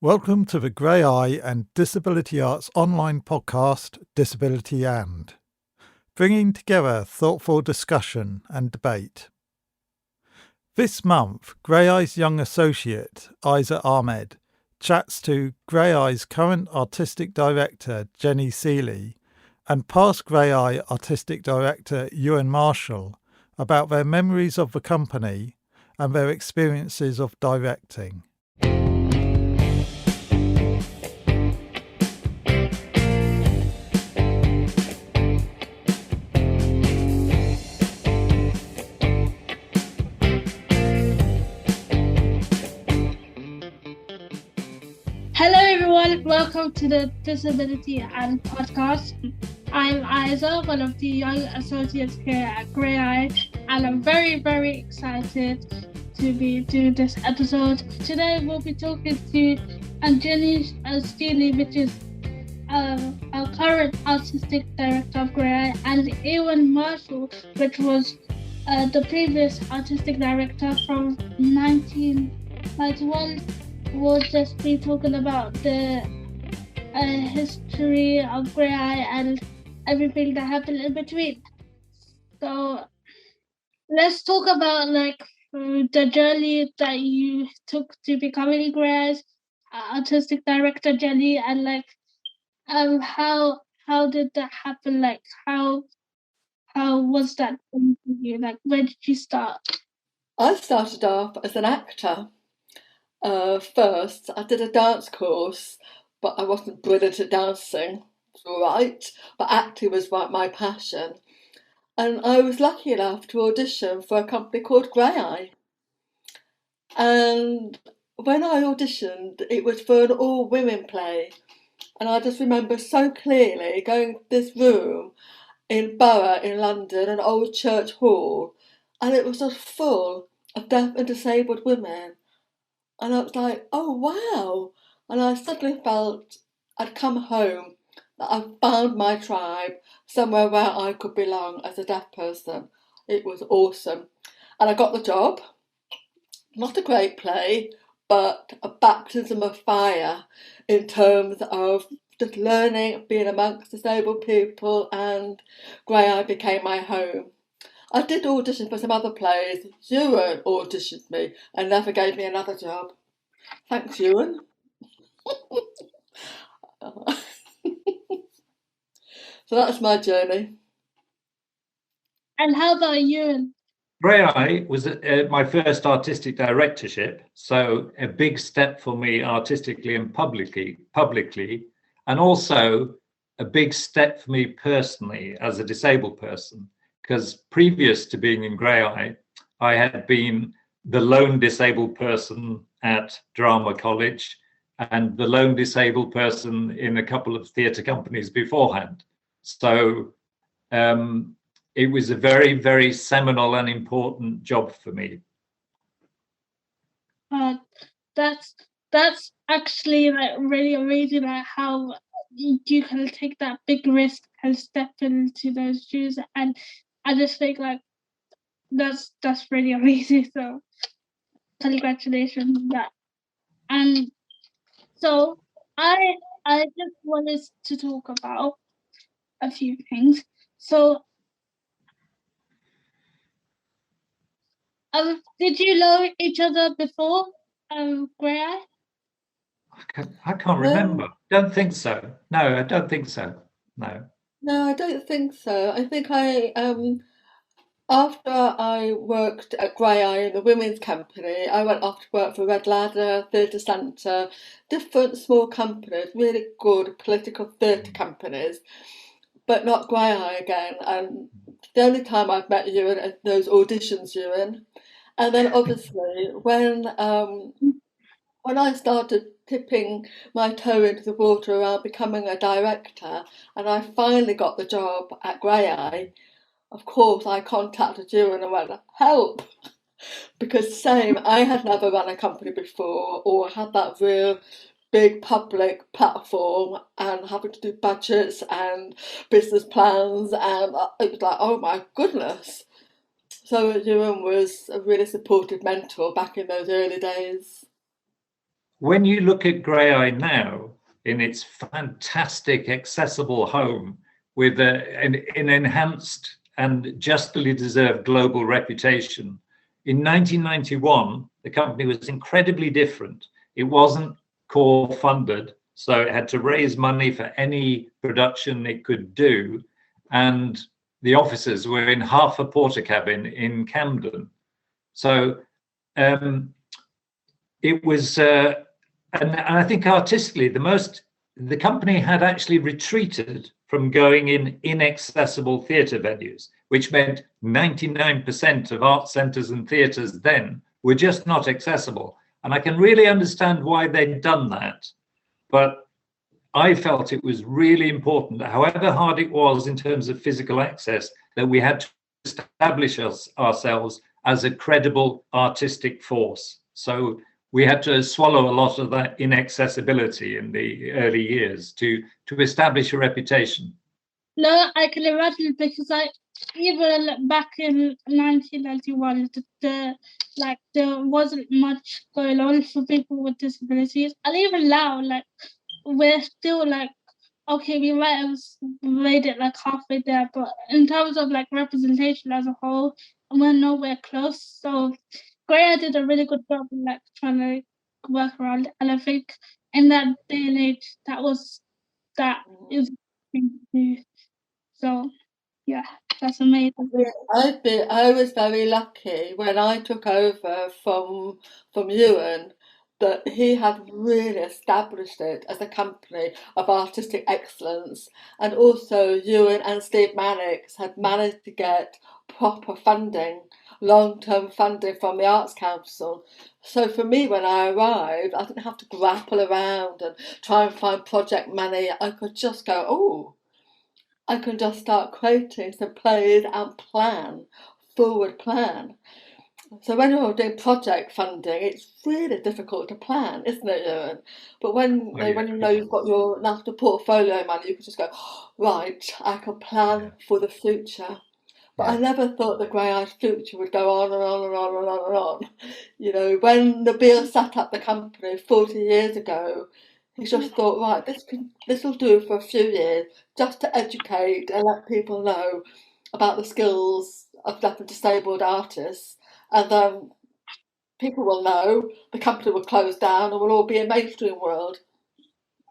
Welcome to the Graeae and Disability Arts online podcast, Disability And, bringing together thoughtful discussion and debate. This month, Graeae's young associate, Ayzah Ahmed, chats to Graeae's current Artistic Director, Jenny Sealey, and past Graeae Artistic Director, Ewan about their memories of the company and their experiences of directing. Hello everyone, welcome to the Disability And podcast. I'm Ayzah, one of the young associates here at Graeae, and I'm very, very excited to be doing this episode. Today we'll be talking to Jenny Sealey, which is our current Artistic Director of Graeae, and Ewan, which was the previous Artistic Director from 1991. We'll just be talking about the history of Graeae and everything that happened in between. So let's talk about the journey that you took to becoming Graeae's Artistic Director, Jenny, and how did that happen? How was that for you? Where did you start? I started off as an actor. First, I did a dance course, but I wasn't brilliant at dancing. It's all right, but acting was my passion. And I was lucky enough to audition for a company called Graeae. And when I auditioned, it was for an all-women play. And I just remember so clearly going to this room in Borough in London, an old church hall, and it was just full of deaf and disabled women. And I was like, oh, wow. And I suddenly felt I'd come home, that I'd found my tribe, somewhere where I could belong as a deaf person. It was awesome. And I got the job. Not a great play, but a baptism of fire in terms of just learning, being amongst disabled people, and Graeae became my home. I did audition for some other plays. Ewan auditioned me and never gave me another job. Thanks, Ewan. So that's my journey. And how about Ewan? Graeae was my first artistic directorship, so a big step for me artistically and publicly, and also a big step for me personally as a disabled person. Because previous to being in Graeae, I had been the lone disabled person at drama college and the lone disabled person in a couple of theatre companies beforehand. So it was a very, very seminal and important job for me. That's actually really amazing, how you can take that big risk and step into those shoes, and I just think that's really amazing. So congratulations on that. And so I just wanted to talk about a few things. So did you know each other before Graeae? I can't remember. Don't think so. No, I don't think so. No. No, I don't think so. I think after I worked at Graeae in the women's company, I went off to work for Red Ladder, Theatre Centre, different small companies, really good political theatre companies, but not Graeae again. And the only time I've met you at those auditions you're in. And then obviously when I started tipping my toe into the water around becoming a director, and I finally got the job at Graeae, of course I contacted you and I went, help! Because I had never run a company before or had that real big public platform and having to do budgets and business plans, and it was like, oh my goodness. So Ewan was a really supportive mentor back in those early days. when you look at Graeae now in its fantastic accessible home with an enhanced and justly deserved global reputation, in 1991, the company was incredibly different. It wasn't core funded, so it had to raise money for any production it could do. And the offices were in half a porter cabin in Camden. So it was, and I think artistically, the company had actually retreated from going in inaccessible theatre venues, which meant 99% of art centres and theatres then were just not accessible. And I can really understand why they'd done that. But I felt it was really important, however hard it was in terms of physical access, that we had to establish ourselves as a credible artistic force. So we had to swallow a lot of that inaccessibility in the early years to establish a reputation. No, I can imagine, because even back in 1991, there wasn't much going on for people with disabilities, and even now, we're still okay, we might have made it halfway there, but in terms of representation as a whole, we're nowhere close. So Graeae did a really good job in trying to work around it, and I think in that day and age, that is the thing to do. So yeah, that's amazing. I was very lucky when I took over from Ewan, that he had really established it as a company of artistic excellence, and also Ewan and Steve Mannix had managed to get proper funding, long-term funding from the Arts Council. So for me, when I arrived, I didn't have to grapple around and try and find project money. I could just go, oh, I can just start creating some plays and forward plan. So when you're doing project funding, it's really difficult to plan, isn't it, Ewan? But when you know you've got your enough portfolio money, you can just go, right, I can plan for the future. But I never thought the Graeae's future would go on and on and on and on and on. You know, when Nabil set up the company 40 years ago, he just thought, right, this will do for a few years, just to educate and let people know about the skills of deaf and disabled artists. And then people will know, the company will close down, and we'll all be in mainstream world.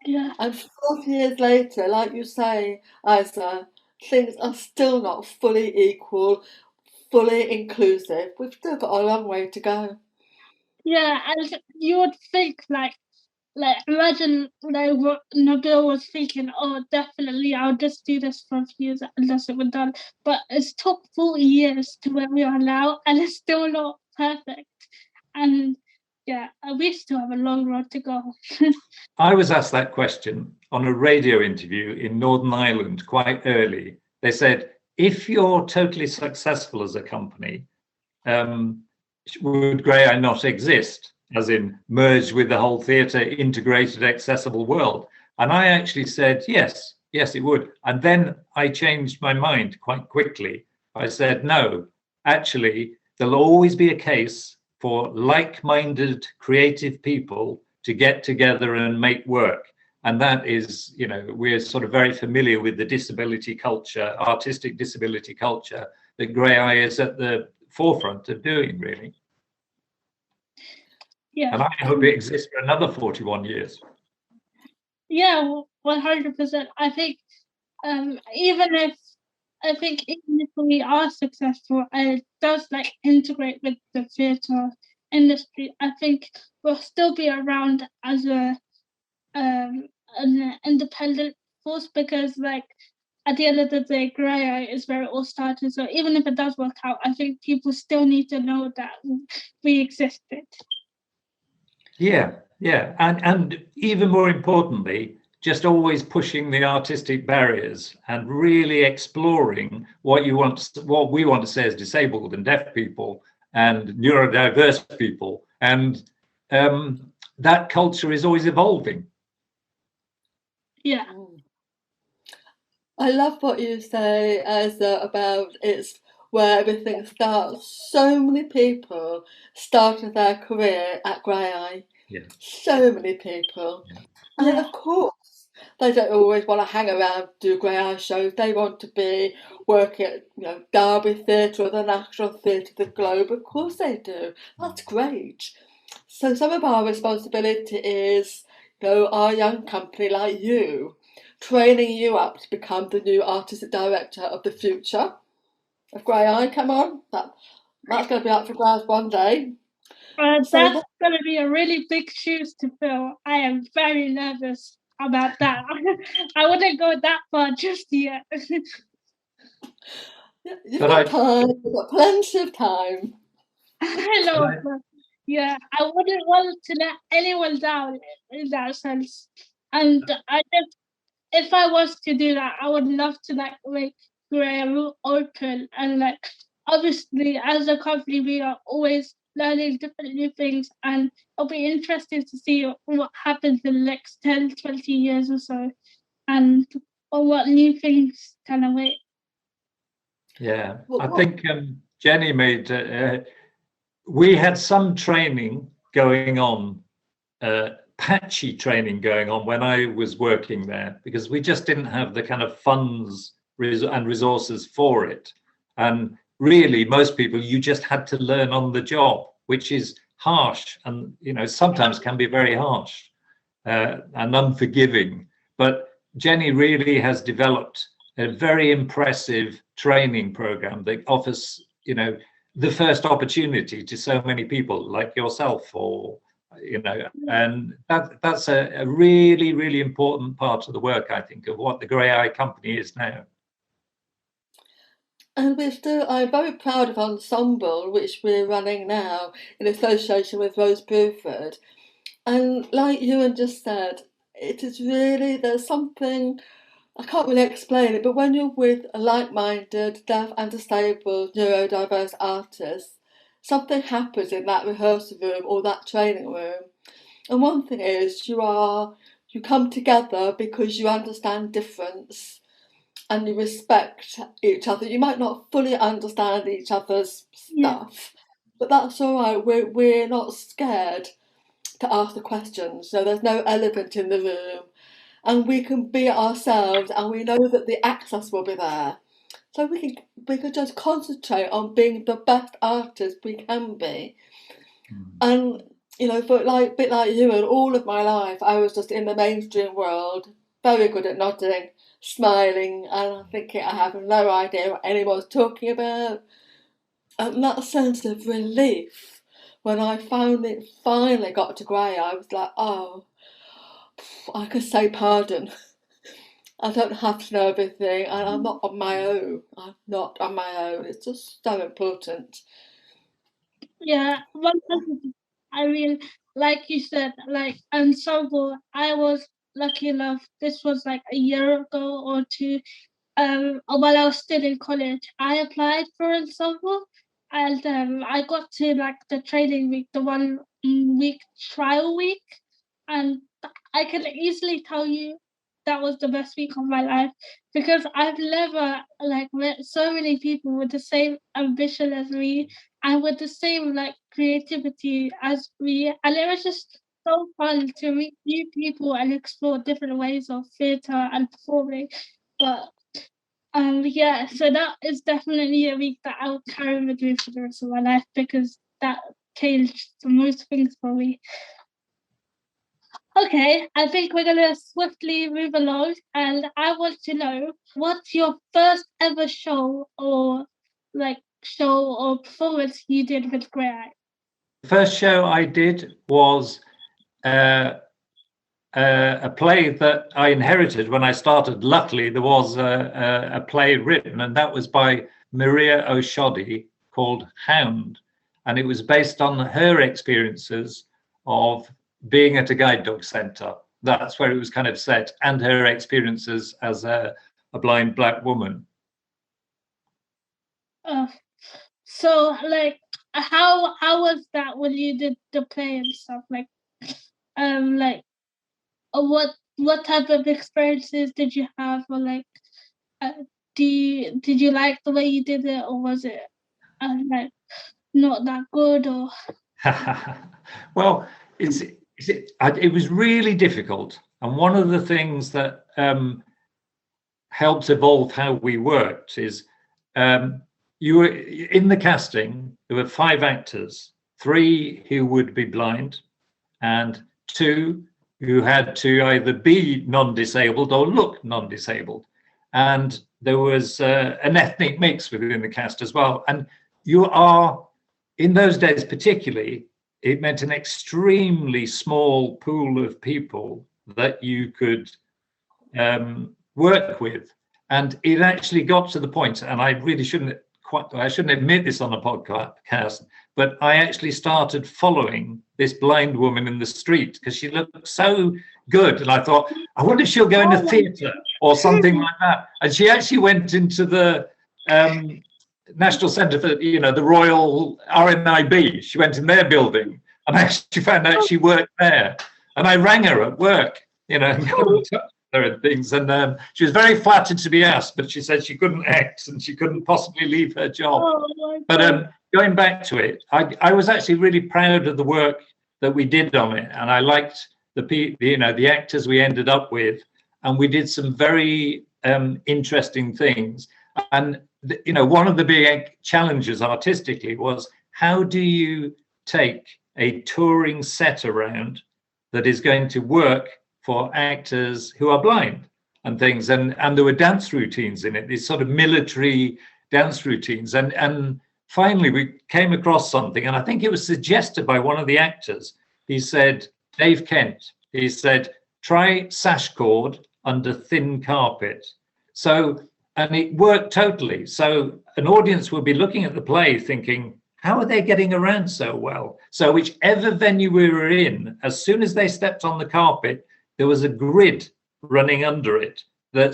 Yeah. And 40 years later, like you say, Ayzah, things are still not fully equal, fully inclusive. We've still got a long way to go. Yeah, and you would think imagine what Nabil was thinking, oh, definitely I'll just do this for a few years unless it was done. But it's took 40 years to where we are now, and it's still not perfect. And yeah, we still have a long road to go. I was asked that question on a radio interview in Northern Ireland quite early. They said, if you're totally successful as a company, would Graeae not exist? As in merged with the whole theatre, integrated, accessible world? And I actually said, yes, it would. And then I changed my mind quite quickly. I said, no, actually, there'll always be a case for like-minded creative people to get together and make work. And that is, we're sort of very familiar with the disability culture, artistic disability culture, that Graeae is at the forefront of doing, really. Yeah. And I hope it exists for another 41 years. Yeah, 100%. I think even if we are successful and it does integrate with the theatre industry, I think we'll still be around as an independent force, because at the end of the day, Graeae is where it all started. So even if it does work out, I think people still need to know that we existed. Yeah. And even more importantly, just always pushing the artistic barriers and really exploring what we want to say as disabled and deaf people and neurodiverse people. And that culture is always evolving. Yeah. I love what you say, Ayzah, about it's where everything starts. So many people started their career at Graeae. So many people. Yeah. And then, of course, they don't always want to hang around, do Graeae shows. They want to be working at Derby Theatre or the National Theatre, the Globe. Of course they do. That's great. So some of our responsibility is, our young company like you, training you up to become the new artistic director of the future of Graeae. Come on, that's going to be up for grabs one day. That's going to be a really big shoes to fill. I am very nervous about that. I wouldn't go that far just yet. You've got time. You've got plenty of time. I know. Yeah, I wouldn't want to let anyone down in that sense. And if I was to do that, I would love to make Graeae open, and obviously as a company we are always learning different new things, and it'll be interesting to see what happens in the next 10, 20 years or so, and what new things can await. Yeah, I think Jenny made. We had some training going on, patchy training going on when I was working there, because we just didn't have the kind of funds and resources for it. And really, most people, you just had to learn on the job, which is harsh and sometimes can be very harsh and unforgiving. But Jenny really has developed a very impressive training program that offers, the first opportunity to so many people like yourself, or and that's a really, really important part of the work, I think, of what the Graeae company is now. And I'm very proud of Ensemble, which we're running now in association with Rose Bruford. And like Ewan just said, it is really, there's something, I can't really explain it, but when you're with a like-minded, deaf and disabled, neurodiverse artists, something happens in that rehearsal room or that training room. And one thing is, you come together because you understand difference and you respect each other. You might not fully understand each other's stuff, but that's all right. We're not scared to ask the questions. So there's no elephant in the room, and we can be ourselves, and we know that the access will be there. So we can just concentrate on being the best artists we can be. And for a bit like you, and all of my life, I was just in the mainstream world, very good at nodding, smiling, and thinking I have no idea what anyone's talking about. And that sense of relief when I finally got to Graeae, I was like, oh, I could say pardon. I don't have to know everything, and I'm not on my own. I'm not on my own. It's just so important. Yeah, I mean, like you said, Ensemble, I was lucky enough, this was a year ago or two, while I was still in college, I applied for Ensemble, and I got to the training week, the 1 week trial week, and I can easily tell you that was the best week of my life, because I've never met so many people with the same ambition as me and with the same creativity as me, and it was just so fun to meet new people and explore different ways of theatre and performing. But so that is definitely a week that I will carry with me for the rest of my life, because that changed the most things for me. Okay, I think we're going to swiftly move along, and I want to know, what's your first ever show or performance you did with Graeae? The first show I did was a play that I inherited when I started. Luckily, there was a play written, and that was by Maria O'Shoddy, called Hound, and it was based on her experiences of being at a guide dog centre. That's where it was kind of set, and her experiences as a blind black woman. So how was that when you did the play and stuff? What type of experiences did you have, or did you like the way you did it, or was it not that good, or? Well, it's it was really difficult. And one of the things that helps evolve how we worked is you were in the casting, there were 5 actors, 3 who would be blind and 2 who had to either be non-disabled or look non-disabled. And there was an ethnic mix within the cast as well. And you are, in those days particularly, it meant an extremely small pool of people that you could work with. And it actually got to the point, and I really shouldn't admit this on a podcast, but I actually started following this blind woman in the street because she looked so good. And I thought, I wonder if she'll go into theatre or something like that. And she actually went into the National Centre for, the Royal RNIB. She went in their building and I actually found out she worked there. And I rang her at work, and and things. And she was very flattered to be asked, but she said she couldn't act and she couldn't possibly leave her job. But going back to it, I was actually really proud of the work that we did on it. And I liked the actors we ended up with. And we did some very interesting things. And, one of the big challenges artistically was, how do you take a touring set around that is going to work for actors who are blind and things? And there were dance routines in it, these sort of military dance routines. And finally, we came across something, and I think it was suggested by one of the actors. He said, Dave Kent, he said, try sash cord under thin carpet. And it worked totally. So an audience will be looking at the play thinking, how are they getting around so well? So whichever venue we were in, as soon as they stepped on the carpet, there was a grid running under it,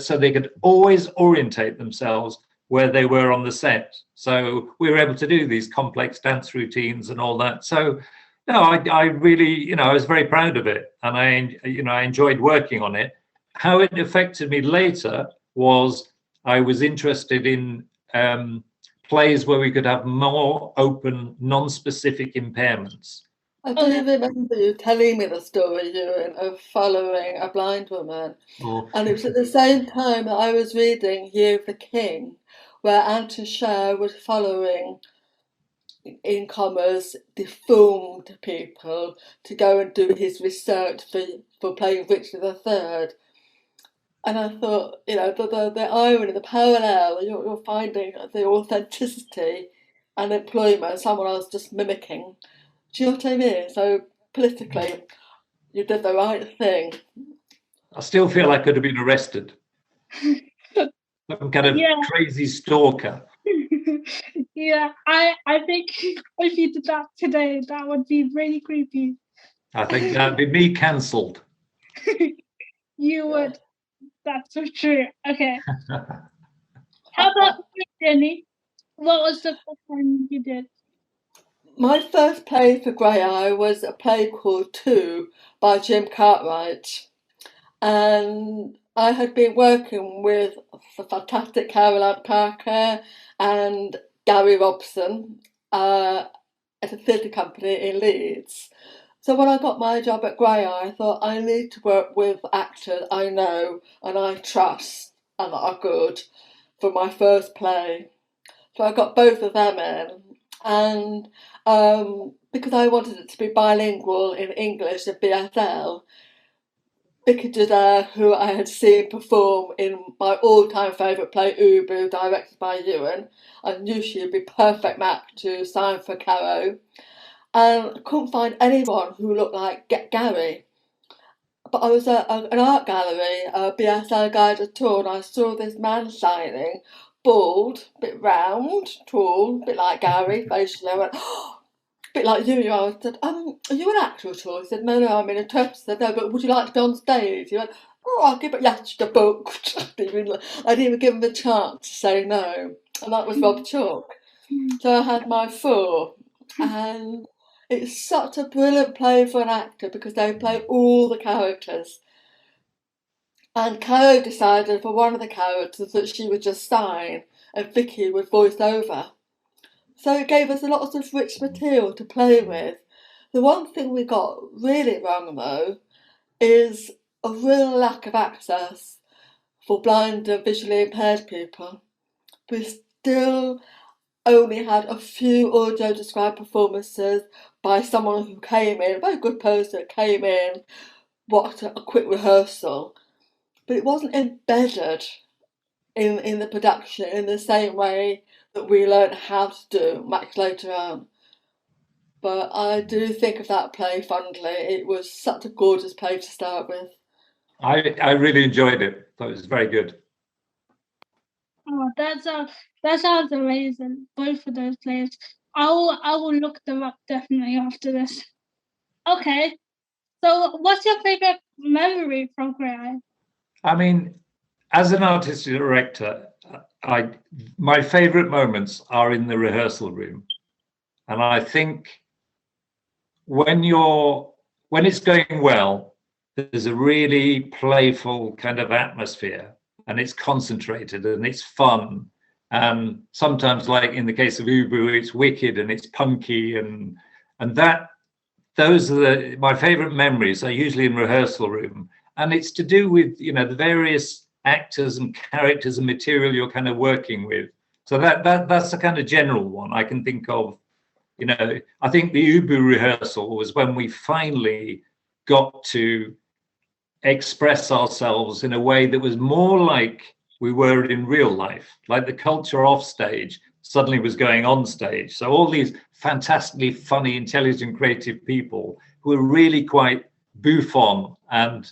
so they could always orientate themselves where they were on the set. So we were able to do these complex dance routines and all that. So no, I really, I was very proud of it, and I enjoyed working on it. How it affected me later was I was interested in plays where we could have more open, non-specific impairments. I do remember you telling me the story, Ewan, of following a blind woman. And it was at the same time that I was reading Year of the King, where Anton Scher was following, in commas, deformed people to go and do his research for playing Richard III. And I thought, the irony, the parallel, you're finding the authenticity and employment, someone else just mimicking. Do you know what I mean? So politically, you did the right thing. I still feel I could have been arrested. Some kind of crazy stalker. Yeah, I think if you did that today, that would be really creepy. I think that'd be me cancelled. You would. That's so true. Okay. How about you, Jenny? What was the first one you did? My first play for Graeae was a play called Two by Jim Cartwright. And I had been working with the fantastic Caroline Parker and Gary Robson at a theatre company in Leeds. So when I got my job at Graeae, I thought I need to work with actors I know and I trust and that are good for my first play. So I got both of them in. And because I wanted it to be bilingual in English and BSL, Vicky Jodare, who I had seen perform in my all-time favourite play, Ubu, directed by Ewan, I knew she would be perfect match to sign for Caro. And I couldn't find anyone who looked like Gary. But I was at an art gallery, a BSL guided tour, and I saw this man signing, bald, a bit round, tall, a bit like Gary, facially. I went, oh, a bit like you. I said, are you an actor at all? He said, no, I'm an interpreter. I said, no, but would you like to be on stage? He went, oh, I'll give it the book. I didn't even give him a chance to say no. And that was Rob Chalk. So I had my 4. And it's such a brilliant play for an actor because they play all the characters. And Caro decided for one of the characters that she would just sign and Vicky would voice over. So it gave us a lot of rich material to play with. The one thing we got really wrong, though, is a real lack of access for blind and visually impaired people. We still only had a few audio described performances by someone who came in, a very good person, came in, watched a quick rehearsal, but it wasn't embedded in the production in the same way that we learned how to do much later on. But I do think of that play fondly. It was such a gorgeous play to start with. I really enjoyed it. Thought it was very good. Oh, that sounds amazing. Both of those plays. I will look them up definitely after this. Okay. So what's your favorite memory from Graeae? I mean, as an artistic director, my favorite moments are in the rehearsal room. And I think when it's going well, there's a really playful kind of atmosphere, and it's concentrated and it's fun. And sometimes, like in the case of Ubu, it's wicked and it's punky, and those are my favorite memories are usually in rehearsal room. And it's to do with, the various actors and characters and material you're kind of working with. So that's the kind of general one I can think of. I think the Ubu rehearsal was when we finally got to express ourselves in a way that was more like we were in real life, like the culture off stage suddenly was going on stage. So all these fantastically funny, intelligent, creative people who were really quite bouffon and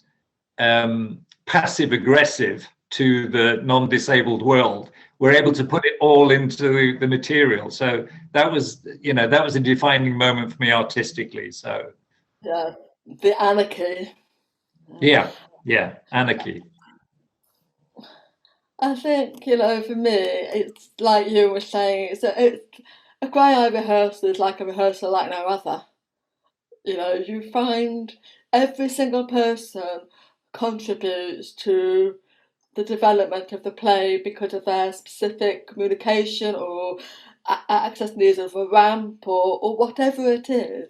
passive aggressive to the non-disabled world were able to put it all into the material. So that was a defining moment for me artistically. So yeah, the anarchy. Yeah, anarchy. I think, for me, it's like you were saying, it's a Graeae rehearsal is like a rehearsal like no other. You find every single person contributes to the development of the play because of their specific communication or access needs of a ramp or whatever it is.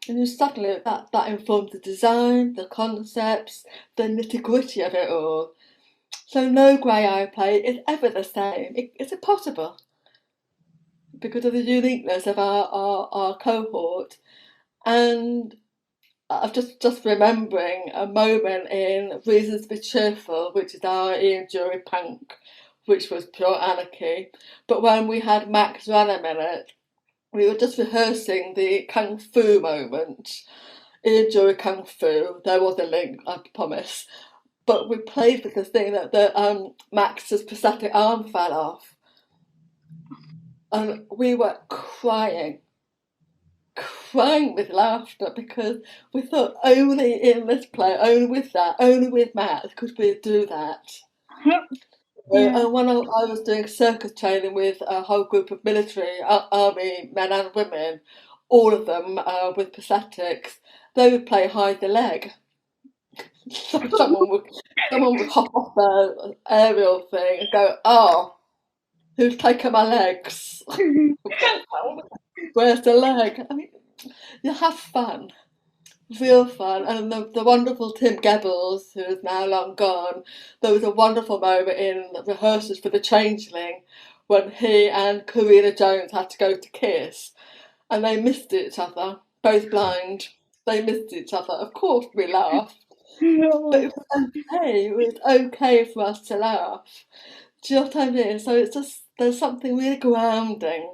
And suddenly that informs the design, the concepts, the nitty-gritty of it all. So no Graeae play is ever the same. It's impossible because of the uniqueness of our cohort. And I'm just remembering a moment in Reasons to be Cheerful, which is our Ian Jury punk, which was pure anarchy. But when we had Max Ranham in it, we were just rehearsing the Kung Fu moment. Ian Jury Kung Fu, there was a link, I promise. But we played with the thing that Max's prosthetic arm fell off. And we were crying with laughter because we thought only in this play, only with Max could we do that. Yeah. And when I was doing circus training with a whole group of military, army men and women, all of them with prosthetics, they would play hide the leg. So someone would hop off their aerial thing and go, "Oh, who's taken my legs? Where's the leg?" I mean, you have fun, real fun. And the wonderful Tim Gebbles, who is now long gone, there was a wonderful moment in the rehearsals for The Changeling when he and Karina Jones had to go to kiss and they missed each other, both blind. They missed each other. Of course we laughed. But it was okay. It was okay for us to laugh. Do you know what I mean? So it's just, there's something really grounding.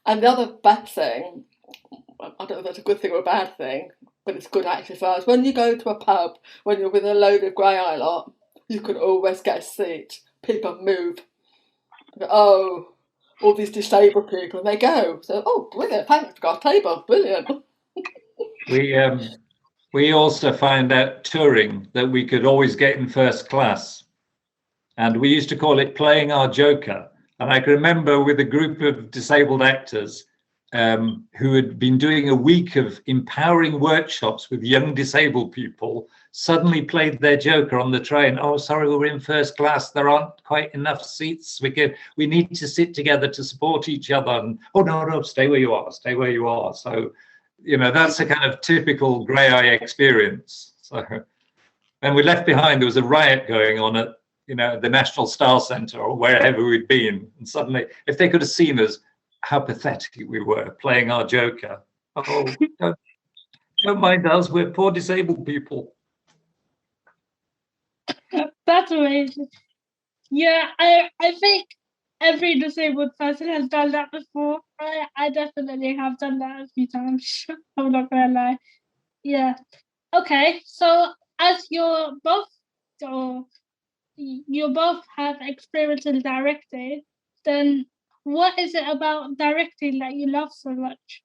And the other bad thing, I don't know if that's a good thing or a bad thing, but it's good actually for us. When you go to a pub, when you're with a load of Graeae lot, you can always get a seat. People move. Go, "Oh, all these disabled people," and they go. So, "Oh, brilliant, thanks, we've got a table, brilliant." We also found out touring that we could always get in first class, and we used to call it playing our joker. And I can remember with a group of disabled actors who had been doing a week of empowering workshops with young disabled people, suddenly played their joker on the train. "Oh, sorry, we're in first class. There aren't quite enough seats. We need to sit together to support each other." And, "Oh, no, stay where you are, stay where you are." So that's a kind of typical Graeae experience. So, when we left behind, there was a riot going on at, the National Star Centre or wherever we'd been. And suddenly, if they could have seen us, how pathetic we were playing our Joker. Oh, don't mind us, we're poor disabled people. That's amazing. Yeah, I think every disabled person has done that before. I definitely have done that a few times. I'm not gonna lie. Yeah. Okay, so as you both have experience in directing, then what is it about directing that you love so much?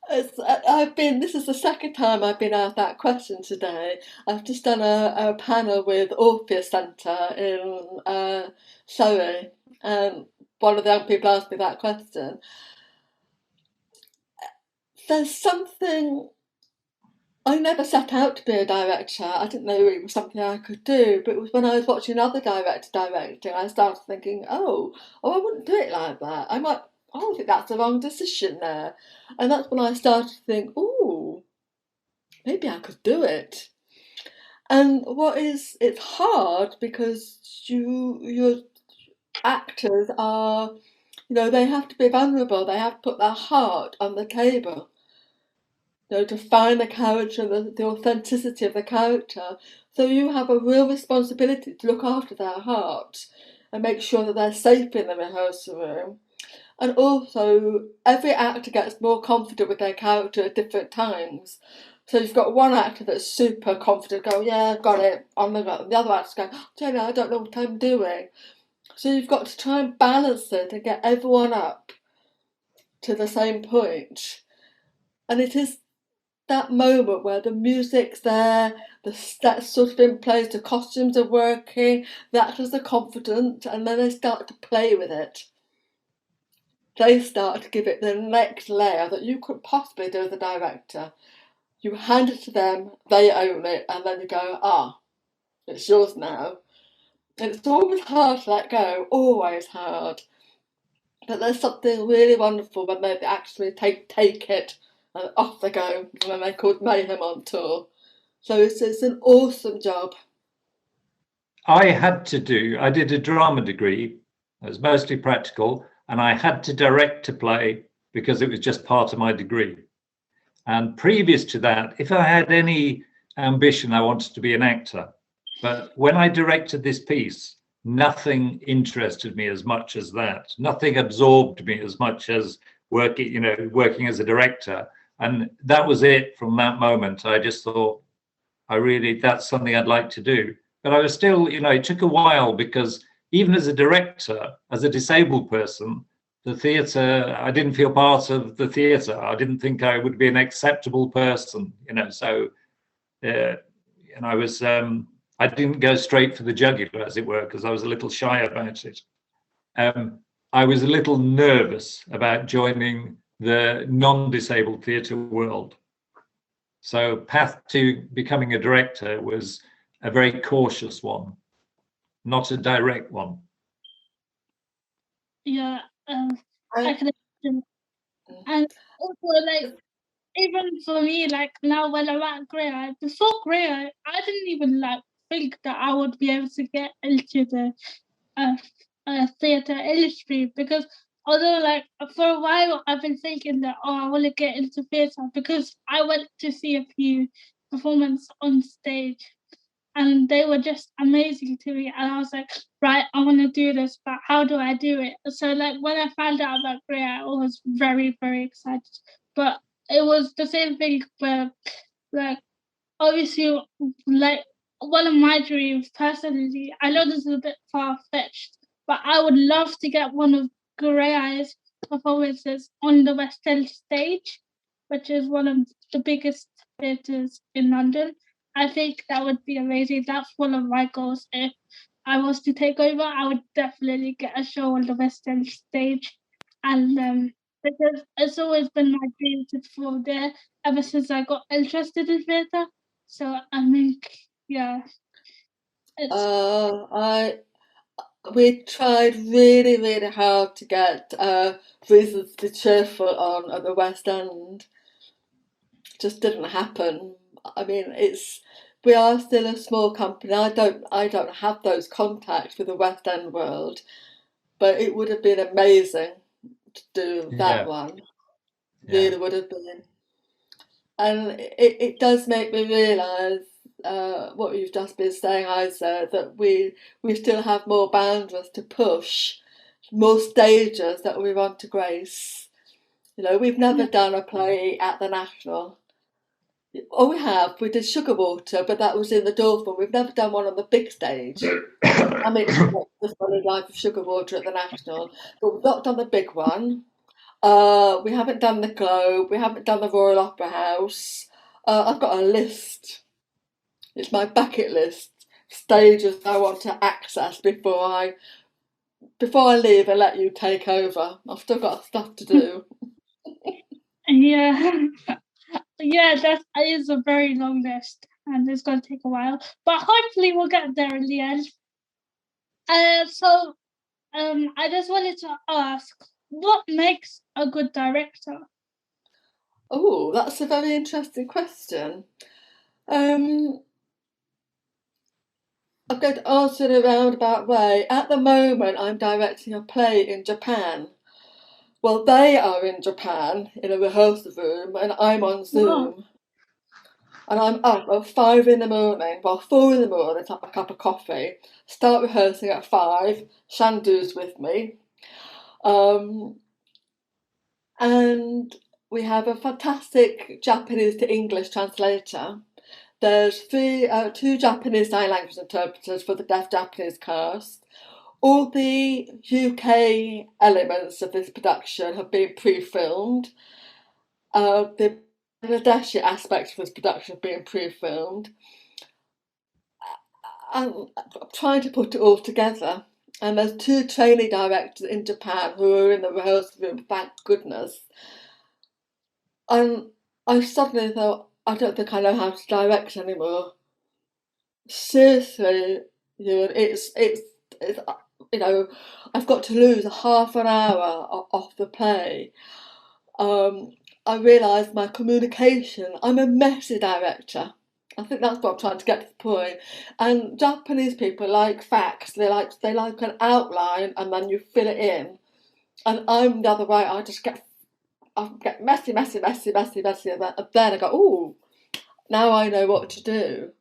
This is the second time I've been asked that question today. I've just done a panel with Orpheus Centre in Surrey, and one of the young people asked me that question. There's something. I never set out to be a director. I didn't know it was something I could do, but it was when I was watching other directors directing, I started thinking, oh, I wouldn't do it like that. I don't think that's the wrong decision there. And that's when I started to think, oh, maybe I could do it. And it's hard because your actors are, they have to be vulnerable. They have to put their heart on the table. To find the character, the authenticity of the character. So you have a real responsibility to look after their hearts and make sure that they're safe in the rehearsal room. And also, every actor gets more confident with their character at different times. So you've got one actor that's super confident, go, yeah, I've got it, on the go. The other actor's going, Jenny, I don't know what I'm doing. So you've got to try and balance it and get everyone up to the same point. And it is that moment where the music's there, the steps sort of in place, the costumes are working, the actors are confident, and then they start to play with it. They start to give it the next layer that you could possibly do as a director. You hand it to them, they own it, and then you go, it's yours now. And it's always hard to let go, always hard. But there's something really wonderful when they actually take it and off they go, and then they called Mayhem on tour. So it's an awesome job. I did a drama degree. It was mostly practical, and I had to direct a play because it was just part of my degree. And previous to that, if I had any ambition, I wanted to be an actor. But when I directed this piece, nothing interested me as much as that. Nothing absorbed me as much as working as a director. And that was it from that moment. I just thought, that's something I'd like to do. But I was still, it took a while because even as a director, as a disabled person, the theatre, I didn't feel part of the theatre. I didn't think I would be an acceptable person, so, I didn't go straight for the jugular, as it were, because I was a little shy about it. I was a little nervous about joining the non-disabled theatre world. So path to becoming a director was a very cautious one, not a direct one. Yeah, I can imagine. And also, even for me, now when I'm at Graeae, before Graeae, I didn't even think that I would be able to get into the theatre industry, because although for a while I've been thinking that I want to get into theatre because I went to see a few performances on stage and they were just amazing to me, and I was like, right, I want to do this, but how do I do it? So when I found out about Graeae, I was very, very excited. But it was the same thing where obviously one of my dreams personally, I know this is a bit far-fetched, but I would love to get one of Graeae's performances on the West End stage, which is one of the biggest theatres in London. I think that would be amazing. That's one of my goals. If I was to take over, I would definitely get a show on the West End stage. And because it's always been my dream to perform there ever since I got interested in theatre. So I think, yeah. We tried really, really hard to get Reasons to be Cheerful on at the West End. just didn't happen. I mean, we are still a small company. I don't have those contacts with the West End world, but it would have been amazing to do that one. Really would have been. And it does make me realise what you've just been saying, Ayzah, that we still have more boundaries to push, more stages that we want to grace. You know, we've never done a play at the National. Oh, we did Sugar Water, but that was in the Dorfman. We've never done one on the big stage. I mean, the Solid Life of Sugar Water at the National, but we've not done the big one. We haven't done the Globe. We haven't done the Royal Opera House. I've got a list. It's my bucket list. Stages I want to access before I leave and let you take over. I've still got stuff to do. Yeah. Yeah, that is a very long list, and it's going to take a while, but hopefully we'll get there in the end. So I just wanted to ask, what makes a good director? Oh, that's a very interesting question. I'm going to answer in a roundabout way. At the moment, I'm directing a play in Japan. Well, they are in Japan in a rehearsal room, and I'm on Zoom. And I'm up at 5 in the morning, 4 in the morning to have a cup of coffee, start rehearsing at 5, Shandu's with me. And we have a fantastic Japanese to English translator. There's 2 Japanese sign language interpreters for the deaf Japanese cast. All the UK elements of this production have been pre-filmed. The Bangladeshi aspects of this production have been pre-filmed. I'm trying to put it all together. And there's 2 trainee directors in Japan who are in the rehearsal room, thank goodness. And I suddenly thought, I don't think I know how to direct anymore. Seriously, it's you know, I've got to lose half an hour off the play. I realised my communication, I'm a messy director. I think that's what I'm trying to get to the point. And Japanese people like facts. They like an outline and then you fill it in. And I'm the other way. I get messy. And then I go, oh, now I know what to do.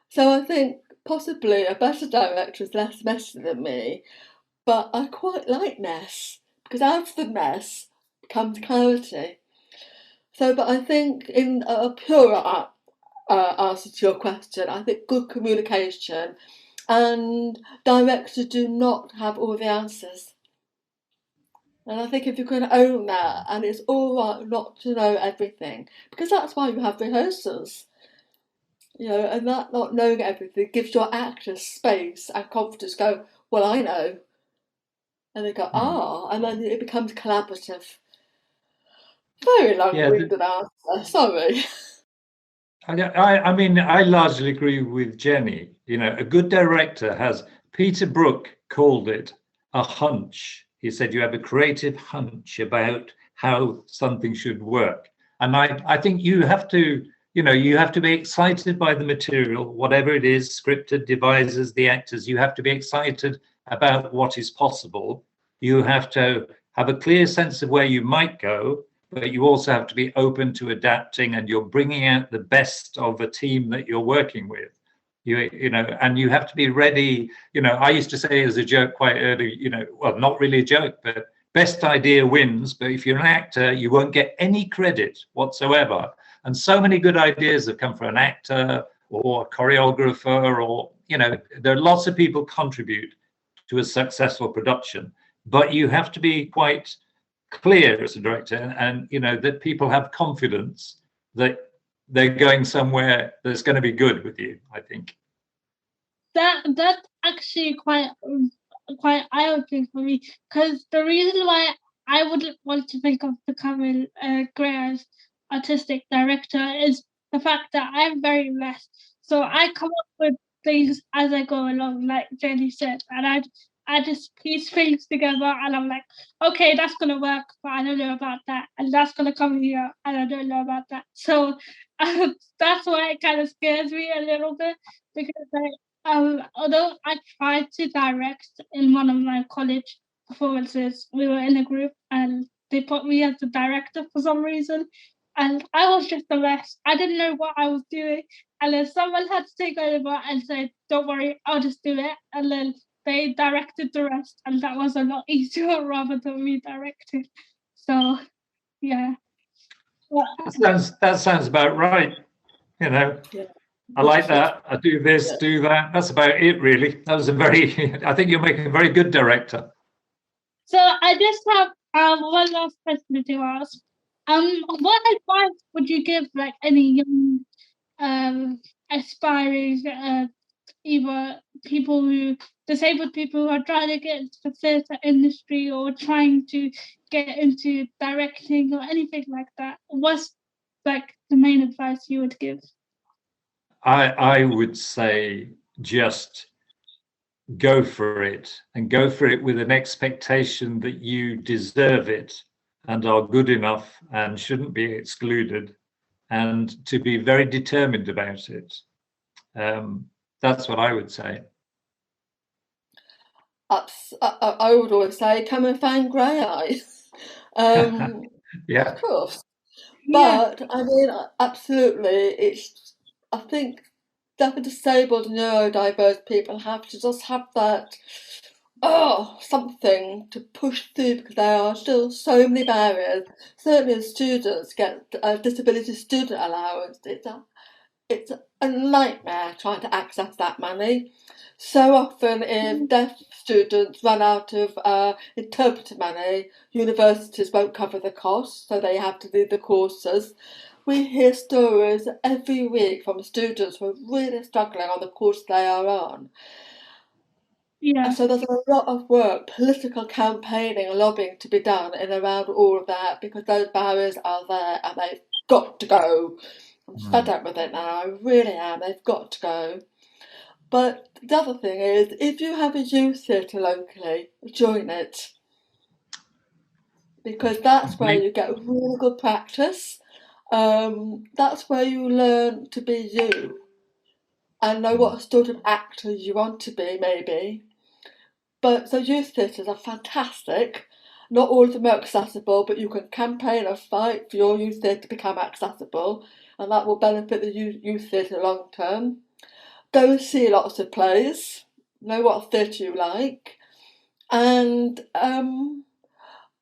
So I think possibly a better director is less messy than me. But I quite like mess, because out of the mess comes clarity. So, but I think in a purer answer to your question, I think good communication, and directors do not have all the answers. And I think if you can own that, and it's all right not to know everything, because that's why you have rehearsals. You know, and that not knowing everything gives your actors space and confidence to go, well, I know. And they go, and then it becomes collaborative. Very long-winded answer, sorry. I mean, I largely agree with Jenny. You know, a good director has, Peter Brook called it a hunch. He said you have a creative hunch about how something should work. And I think you have to, you have to be excited by the material, whatever it is, scripted, devises, the actors. You have to be excited about what is possible. You have to have a clear sense of where you might go, but you also have to be open to adapting, and you're bringing out the best of a team that you're working with. You know, and you have to be ready. You know, I used to say as a joke quite early, well, not really a joke, but best idea wins. But if you're an actor, you won't get any credit whatsoever. And so many good ideas have come from an actor or a choreographer, or, there are lots of people contribute to a successful production. But you have to be quite clear as a director, and that people have confidence that they're going somewhere that's going to be good with you. I think that's actually quite eye-opening for me, because the reason why I wouldn't want to think of becoming Graeae's artistic director is the fact that I'm very messy. So I come up with things as I go along, like Jenny said, and I just piece things together, and I'm like, okay, that's gonna work, but I don't know about that, and that's gonna come here, and I don't know about that. So that's why it kind of scares me a little bit, because although I tried to direct in one of my college performances, we were in a group, and they put me as the director for some reason, and I was just a mess. I didn't know what I was doing, and then someone had to take over and say, "Don't worry, I'll just do it," and then they directed the rest, and that was a lot easier rather than me directing. So yeah. That sounds about right. You know, Yeah. I like that. I do this, do that. That's about it, really. That was a very. I think you're making a very good director. So I just have one last question to ask. What advice would you give like any young aspiring either disabled people who are trying to get into the theatre industry or trying to get into directing or anything like that? What's like the main advice you would give? I would say just go for it, and go for it with an expectation that you deserve it and are good enough and shouldn't be excluded, and to be very determined about it. That's what I would say. I would always say, come and find Graeae. Yeah. Of course. Yeah. But I mean, absolutely, I think deaf and disabled, neurodiverse people have to just have that, something to push through, because there are still so many barriers. Certainly as students get a disability student allowance, it's a nightmare trying to access that money. So often, if deaf students run out of interpreter money, universities won't cover the cost, so they have to do the courses. We hear stories every week from students who are really struggling on the course they are on. Yeah. And so there's a lot of work, political campaigning and lobbying to be done in around all of that, because those barriers are there and they've got to go. I'm fed up with it now, I really am, they've got to go. But the other thing is, if you have a youth theatre locally, join it. Because that's where you get really good practice. That's where you learn to be you and know what sort of actor you want to be, maybe. But so youth theatres are fantastic. Not all of them are accessible, but you can campaign and fight for your youth theatre to become accessible, and that will benefit the youth theatre long term. Go and see lots of plays, know what theatre you like, and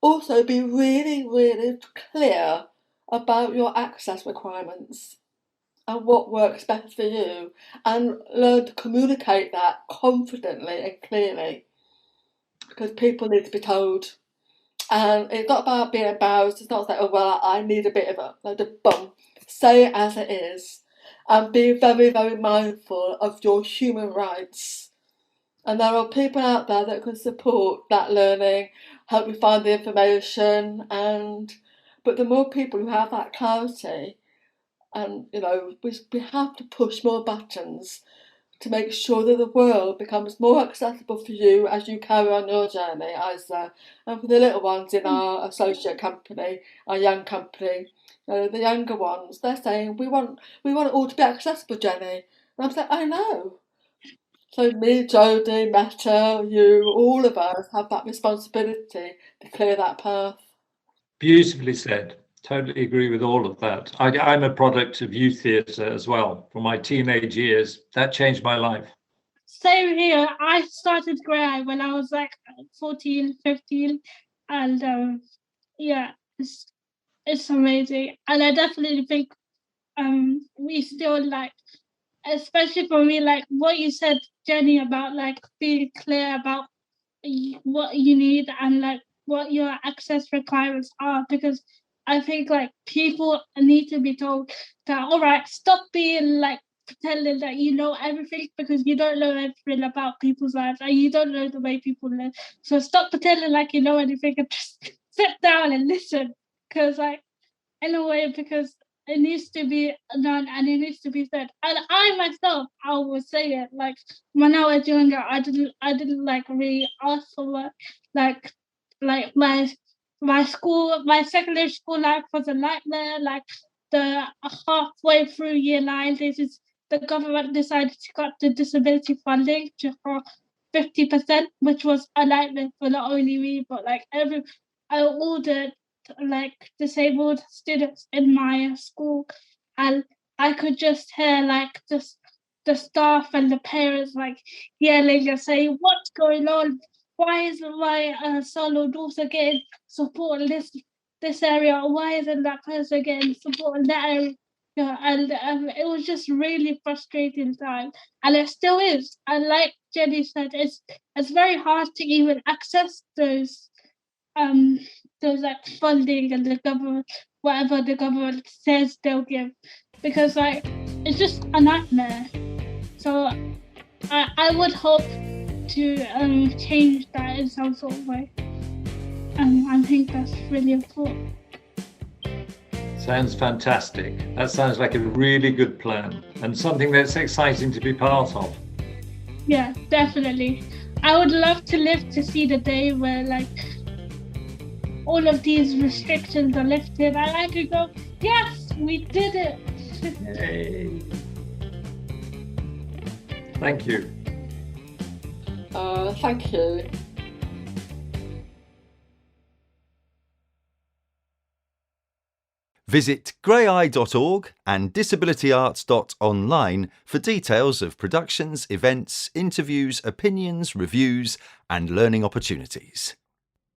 also be really, really clear about your access requirements and what works best for you, and learn to communicate that confidently and clearly, because people need to be told. And it's not about being embarrassed. It's not like, oh, well, I need a bit of a bum. Say it as it is, and be very, very mindful of your human rights. And there are people out there that can support that learning, help you find the information, but the more people who have that clarity, and we have to push more buttons to make sure that the world becomes more accessible for you as you carry on your journey, Ayzah, and for the little ones in our associate company, our young company, the younger ones. They're saying we want it all to be accessible, Jenny. And I'm saying, I know. So me, Jodie, Meta, you, all of us have that responsibility to clear that path. Beautifully said. Totally agree with all of that. I'm a product of youth theatre as well. From my teenage years, that changed my life. Same here. I started Graeae when I was like 14, 15, and yeah, it's amazing. And I definitely think we still like, especially for me, like what you said, Jenny, about like being clear about what you need and like what your access requirements are, because I think like people need to be told that, all right, stop being like pretending that you know everything, because you don't know everything about people's lives and you don't know the way people live. So stop pretending like you know anything and just sit down and listen, because like in a way, because it needs to be done and it needs to be said. And I myself, I would say it, like when I was younger, I didn't like really ask for work. Like my secondary school life was a nightmare. Like the halfway through year 9, the government decided to cut the disability funding to 50%, which was a nightmare for not only me but like all the like disabled students in my school, and I could just hear like the staff and the parents like yelling and saying, "What's going on? Why isn't my son or daughter getting support in this area? Why isn't that person getting support in that area?" Yeah, and it was just really frustrating time, and it still is. And like Jenny said, it's very hard to even access those like funding and the government, whatever the government says they'll give, because like it's just a nightmare. So I would hope to change that in some sort of way. I think that's really important. Sounds fantastic. That sounds like a really good plan and something that's exciting to be part of. Yeah, definitely. I would love to live to see the day where like all of these restrictions are lifted and I could go, yes, we did it. Yay. Thank you. Thank you. Visit graeae.org and disabilityarts.online for details of productions, events, interviews, opinions, reviews, and learning opportunities.